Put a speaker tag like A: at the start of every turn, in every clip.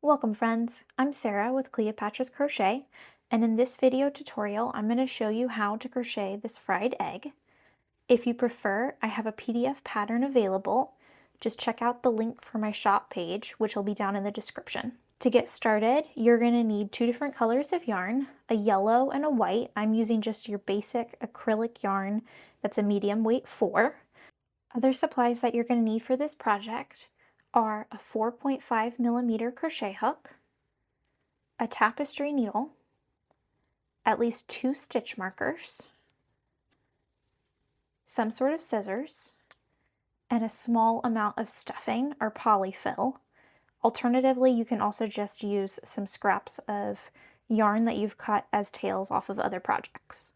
A: Welcome friends, I'm Sarah with Cleopatra's Crochet, and in this video tutorial I'm going to show you how to crochet this fried egg. If you prefer, I have a PDF pattern available. Just check out the link for my shop page, which will be down in the description. To get started, you're going to need two different colors of yarn, a yellow and a white. I'm using just your basic acrylic yarn that's a medium weight 4. Other supplies that you're going to need for this project are a 4.5mm crochet hook, a tapestry needle, at least 2 stitch markers, some sort of scissors, and a small amount of stuffing or polyfill. Alternatively, you can also just use some scraps of yarn that you've cut as tails off of other projects.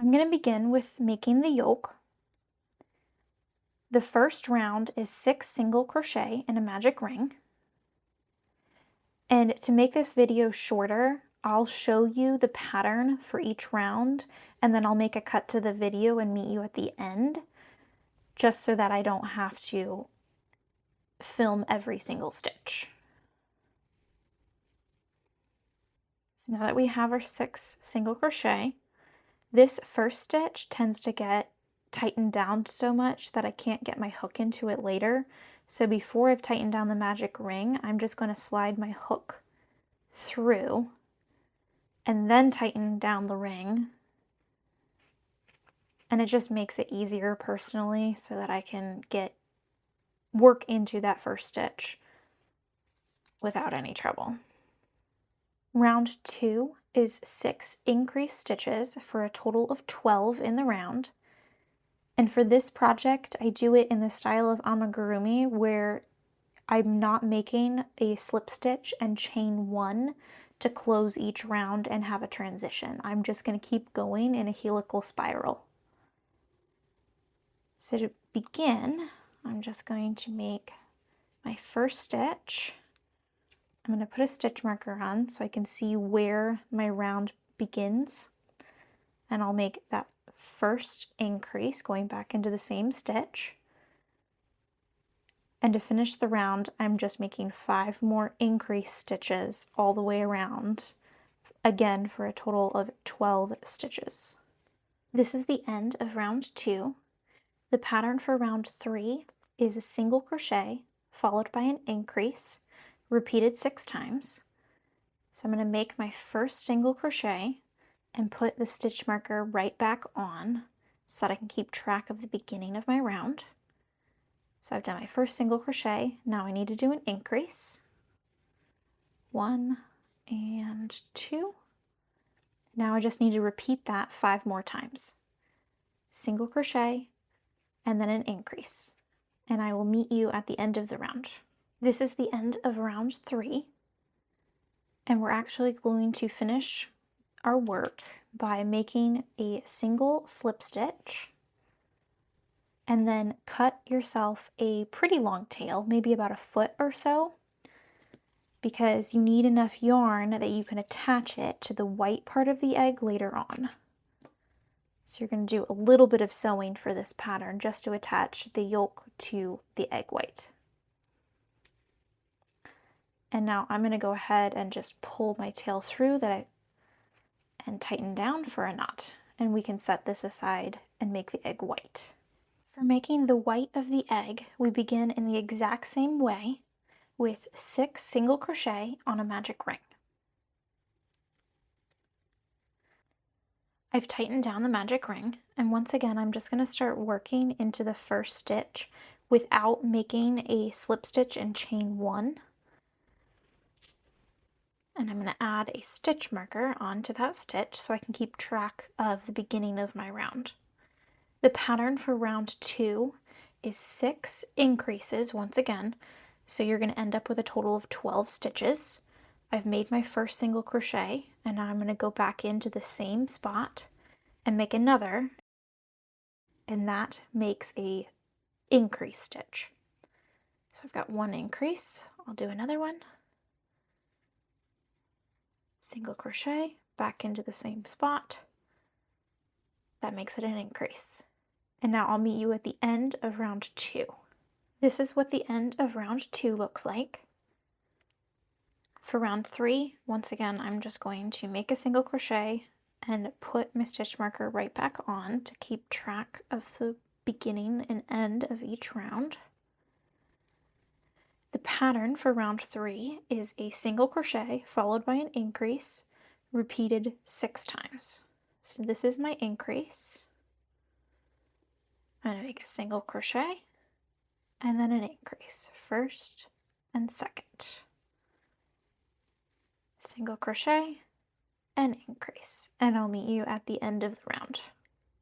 A: I'm going to begin with making the yoke. The first round is 6 single crochet in a magic ring. And to make this video shorter, I'll show you the pattern for each round, and then I'll make a cut to the video and meet you at the end, just so that I don't have to film every single stitch. So now that we have our 6 single crochet, this first stitch tends to get tightened down so much that I can't get my hook into it later. So before I've tightened down the magic ring, I'm just going to slide my hook through and then tighten down the ring. And it just makes it easier personally so that I can get work into that first stitch without any trouble. Round 2 is 6 increased stitches for a total of 12 in the round. And for this project, I do it in the style of Amigurumi, where I'm not making a slip stitch and chain 1 to close each round and have a transition. I'm just going to keep going in a helical spiral. So to begin, I'm just going to make my first stitch. I'm going to put a stitch marker on so I can see where my round begins, and I'll make that first increase going back into the same stitch. And to finish the round, I'm just making 5 more increase stitches all the way around, again for a total of 12 stitches. This is the end of round 2. The pattern for round 3 is a single crochet followed by an increase, repeated 6 times. So I'm going to make my first single crochet and put the stitch marker right back on so that I can keep track of the beginning of my round. So I've done my first single crochet. Now I need to do an increase. 1 and 2. Now I just need to repeat that 5 more times. Single crochet and then an increase. And I will meet you at the end of the round. This is the end of round 3. And we're actually going to finish our work by making a single slip stitch and then cut yourself a pretty long tail, maybe about a foot or so, because you need enough yarn that you can attach it to the white part of the egg later on. So you're going to do a little bit of sewing for this pattern just to attach the yolk to the egg white. And now I'm going to go ahead and just pull my tail through and tighten down for a knot. And we can set this aside and make the egg white. For making the white of the egg, we begin in the exact same way with 6 single crochet on a magic ring. I've tightened down the magic ring, and once again I'm just going to start working into the first stitch without making a slip stitch and chain 1. And I'm going to add a stitch marker onto that stitch so I can keep track of the beginning of my round. The pattern for round 2 is 6 increases once again, so you're going to end up with a total of 12 stitches. I've made my first single crochet, and now I'm going to go back into the same spot and make another, and that makes a increase stitch. So I've got one increase, I'll do another one, single crochet, back into the same spot. That makes it an increase. And now I'll meet you at the end of round 2. This is what the end of round 2 looks like. For round 3, once again, I'm just going to make a single crochet and put my stitch marker right back on to keep track of the beginning and end of each round. The pattern for round 3 is a single crochet followed by an increase, repeated 6 times. So this is my increase. I'm going to make a single crochet and then an increase, first and second. Single crochet and increase, and I'll meet you at the end of the round.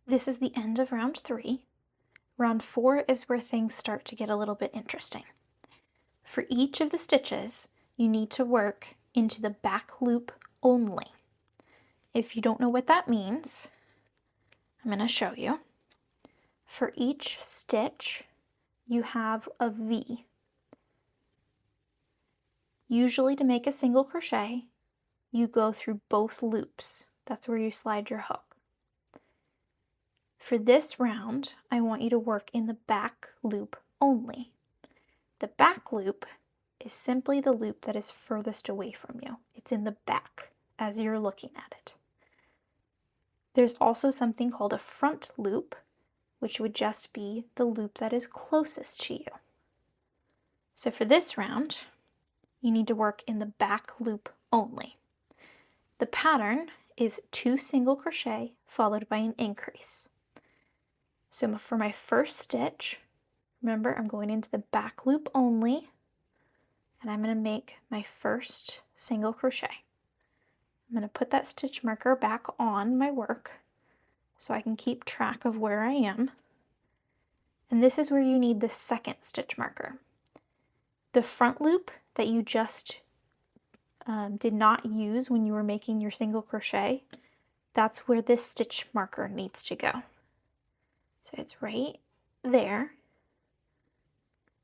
A: This is the end of round 3. Round 4 is where things start to get a little bit interesting. For each of the stitches, you need to work into the back loop only. If you don't know what that means, I'm going to show you. For each stitch, you have a V. Usually to make a single crochet, you go through both loops. That's where you slide your hook. For this round, I want you to work in the back loop only. The back loop is simply the loop that is furthest away from you. It's in the back as you're looking at it. There's also something called a front loop, which would just be the loop that is closest to you. So for this round, you need to work in the back loop only. The pattern is 2 single crochet followed by an increase. So for my first stitch, remember I'm going into the back loop only, and I'm going to make my first single crochet. I'm going to put that stitch marker back on my work so I can keep track of where I am. And this is where you need the second stitch marker. The front loop that you just did not use when you were making your single crochet, that's where this stitch marker needs to go. So it's right there.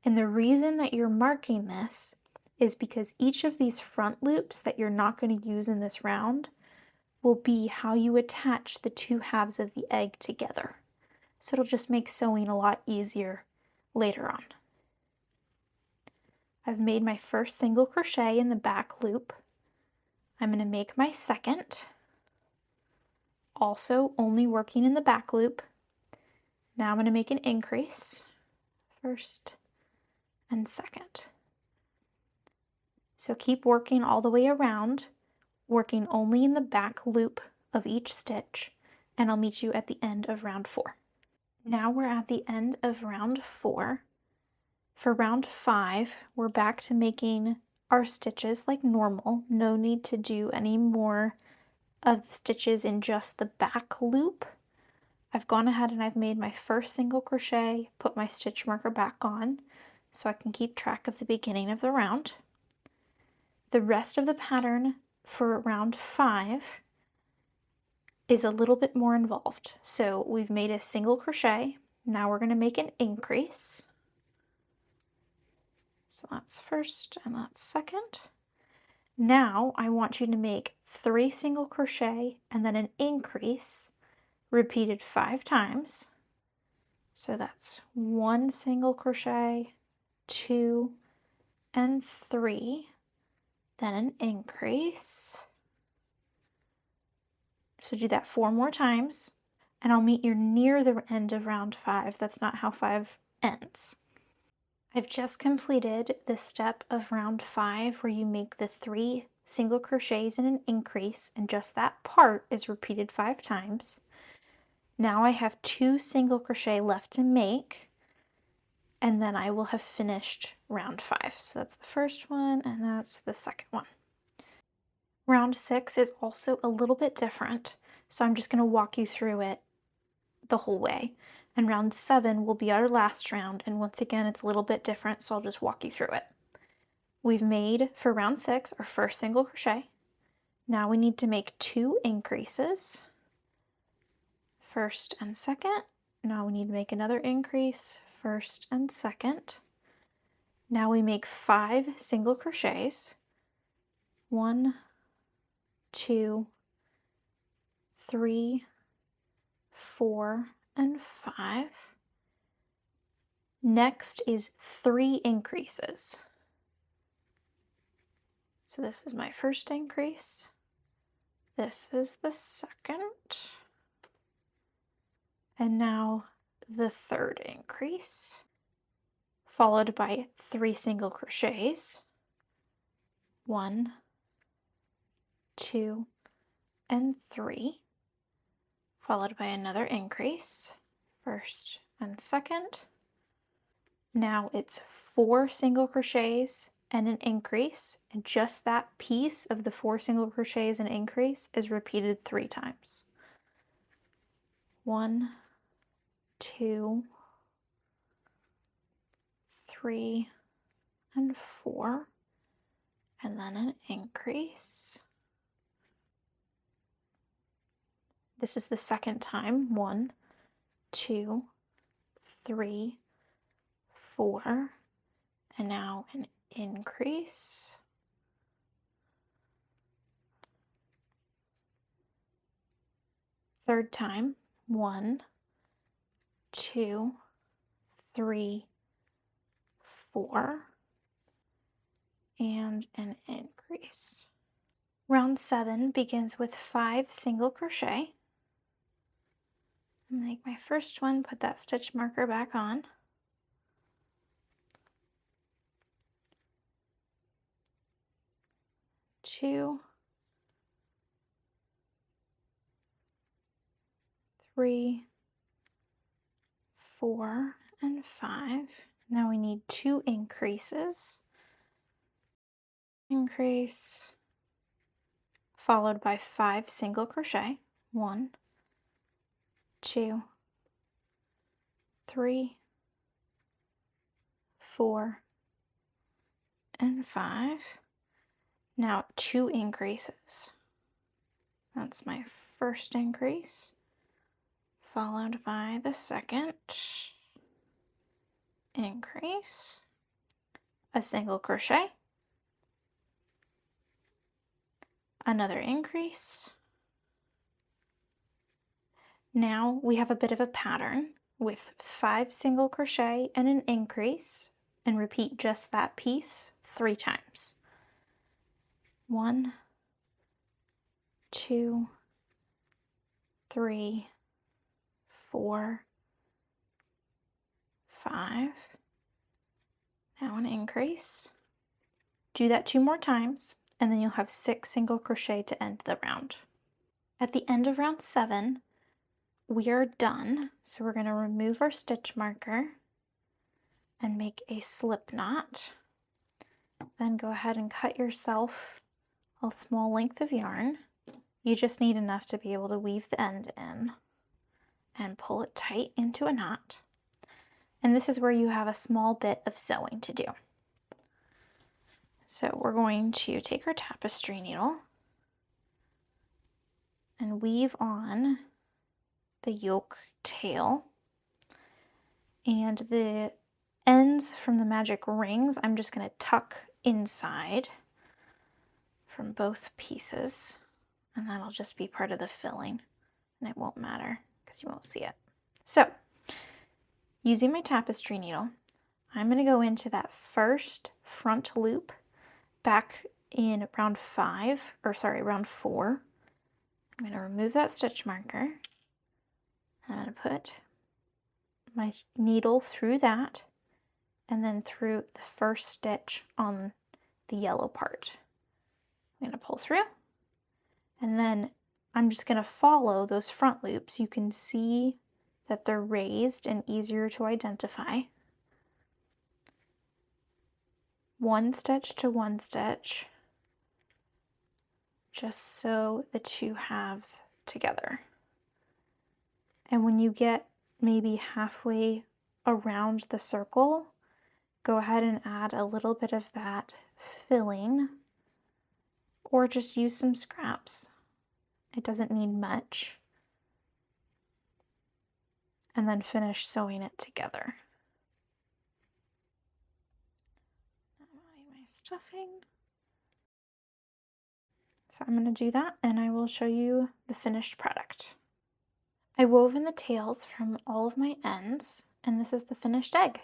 A: And the reason that you're marking this is because each of these front loops that you're not going to use in this round will be how you attach the 2 halves of the egg together. So it'll just make sewing a lot easier later on. I've made my first single crochet in the back loop. I'm going to make my second, also only working in the back loop. Now I'm going to make an increase, first and second. So keep working all the way around, working only in the back loop of each stitch, and I'll meet you at the end of round 4. Now we're at the end of round 4. For round 5, we're back to making our stitches like normal. No need to do any more of the stitches in just the back loop. I've gone ahead and I've made my first single crochet, put my stitch marker back on so I can keep track of the beginning of the round. The rest of the pattern for round 5 is a little bit more involved. So we've made a single crochet. Now we're going to make an increase. So that's first and that's second. Now I want you to make 3 single crochet and then an increase repeated 5 times. So that's 1 single crochet, 2 and 3, then an increase. So do that 4 more times, and I'll meet you near the end of round 5. That's not how 5 ends. I've just completed the step of round 5 where you make the 3 single crochets and an increase, and just that part is repeated 5 times. Now I have 2 single crochet left to make, and then I will have finished round 5. So that's the first one, and that's the second one. Round 6 is also a little bit different, so I'm just going to walk you through it the whole way. And round 7 will be our last round, and once again it's a little bit different, so I'll just walk you through it. We've made, for round 6, our first single crochet. Now we need to make 2 increases, first and second. Now we need to make another increase, first and second. Now we make 5 single crochets. 1, 2, 3, 4, and 5. Next is 3 increases. So this is my first increase. This is the second. And now the third increase, followed by 3 single crochets. 1, 2, and 3, followed by another increase, first and second. Now it's 4 single crochets and an increase, and just that piece of the 4 single crochets and increase is repeated 3 times. 1, 2, 3, and 4, and then an increase. This is the second time. 1, 2, 3, 4, and now an increase. Third time. 1, 2, 3, 4, and an increase. Round 7 begins with 5 single crochet. Make my first one, put that stitch marker back on. Two, 3, 4, and 5. Now we need 2 increases. Increase, followed by 5 single crochet. 1, 2, 3, 4, and 5. Now 2 increases. That's my first increase, followed by the second increase, a single crochet, another increase. Now we have a bit of a pattern with 5 single crochet and an increase, and repeat just that piece 3 times. 1, 2, 3, 4, 5. Now an increase. Do that 2 more times, and then you'll have 6 single crochet to end the round. At the end of round 7, we are done. So we're going to remove our stitch marker and make a slip knot. Then go ahead and cut yourself a small length of yarn. You just need enough to be able to weave the end in and pull it tight into a knot. And this is where you have a small bit of sewing to do. So we're going to take our tapestry needle and weave on the yoke tail, and the ends from the magic rings I'm just going to tuck inside from both pieces, and that'll just be part of the filling, and it won't matter because you won't see it. So using my tapestry needle, I'm going to go into that first front loop back in round 4. I'm going to remove that stitch marker. I'm going to put my needle through that and then through the first stitch on the yellow part. I'm going to pull through, and then I'm just going to follow those front loops. You can see that they're raised and easier to identify. One stitch to one stitch, just sew the 2 halves together. And when you get maybe halfway around the circle, go ahead and add a little bit of that filling, or just use some scraps. It doesn't need much. And then finish sewing it together. stuffing. So I'm going to do that and I will show you the finished product. I wove in the tails from all of my ends, and this is the finished egg.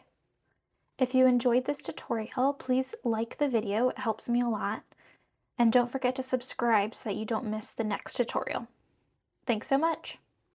A: If you enjoyed this tutorial, please like the video, it helps me a lot. And don't forget to subscribe so that you don't miss the next tutorial. Thanks so much!